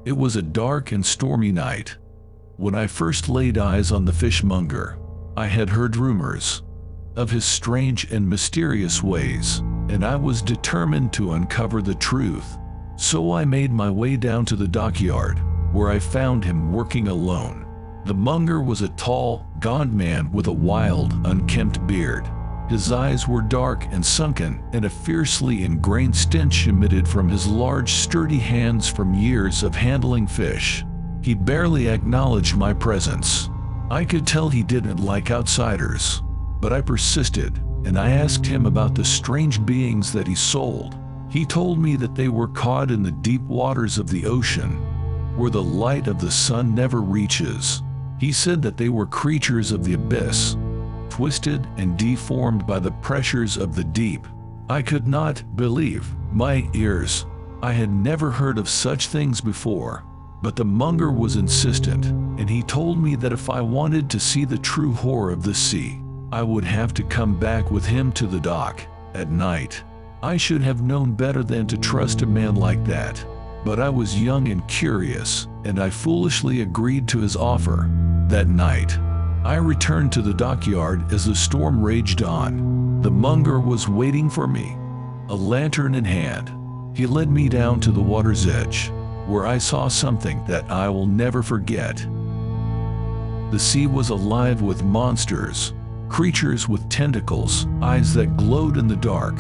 It was a dark and stormy night. When I first laid eyes on the Fishmonger, I had heard rumors of his strange and mysterious ways, and I was determined to uncover the truth. So I made my way down to the dockyard, where I found him working alone. The monger was a tall, gaunt man with a wild, unkempt beard. His eyes were dark and sunken, and a fiercely ingrained stench emitted from his large, sturdy hands from years of handling fish. He barely acknowledged my presence. I could tell he didn't like outsiders, but I persisted, and I asked him about the strange beings that he sold. He told me that they were caught in the deep waters of the ocean, where the light of the sun never reaches. He said that they were creatures of the abyss, twisted and deformed by the pressures of the deep. I could not believe my ears. I had never heard of such things before. But the monger was insistent, and he told me that if I wanted to see the true horror of the sea, I would have to come back with him to the dock at night. I should have known better than to trust a man like that. But I was young and curious, and I foolishly agreed to his offer. That night, I returned to the dockyard as the storm raged on. The monger was waiting for me, a lantern in hand. He led me down to the water's edge, where I saw something that I will never forget. The sea was alive with monsters, creatures with tentacles, eyes that glowed in the dark.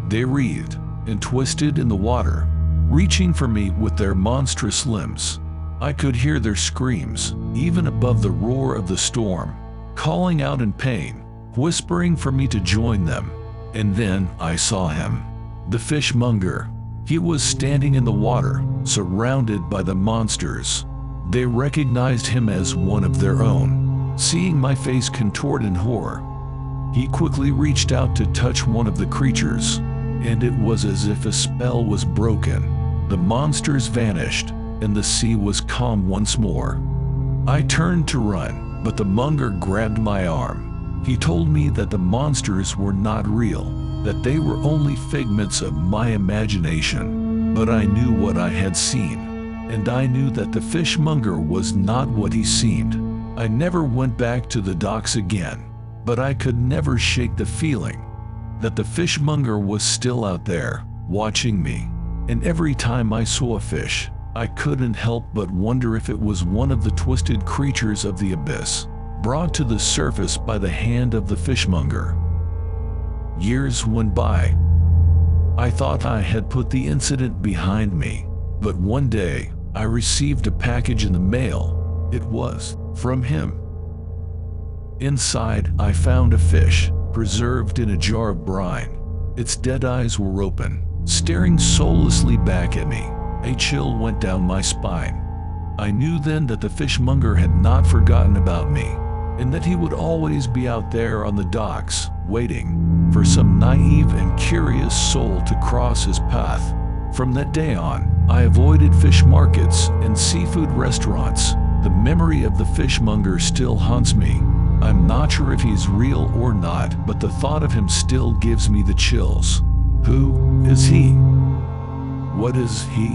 They writhed and twisted in the water, reaching for me with their monstrous limbs. I could hear their screams, even above the roar of the storm, calling out in pain, whispering for me to join them. And then I saw him, the fishmonger. He was standing in the water, surrounded by the monsters. They recognized him as one of their own. Seeing my face contort in horror, he quickly reached out to touch one of the creatures, and it was as if a spell was broken. The monsters vanished, and the sea was calm once more. I turned to run, but the monger grabbed my arm. He told me that the monsters were not real, that they were only figments of my imagination. But I knew what I had seen, and I knew that the fishmonger was not what he seemed. I never went back to the docks again, but I could never shake the feeling that the fishmonger was still out there, watching me. And every time I saw a fish, I couldn't help but wonder if it was one of the twisted creatures of the abyss, brought to the surface by the hand of the fishmonger. Years went by. I thought I had put the incident behind me, but one day, I received a package in the mail. It was from him. Inside, I found a fish, preserved in a jar of brine. Its dead eyes were open, staring soullessly back at me. A chill went down my spine. I knew then that the fishmonger had not forgotten about me, and that he would always be out there on the docks, waiting for some naive and curious soul to cross his path. From that day on, I avoided fish markets and seafood restaurants. The memory of the fishmonger still haunts me. I'm not sure if he's real or not, but the thought of him still gives me the chills. Who is he? What is he?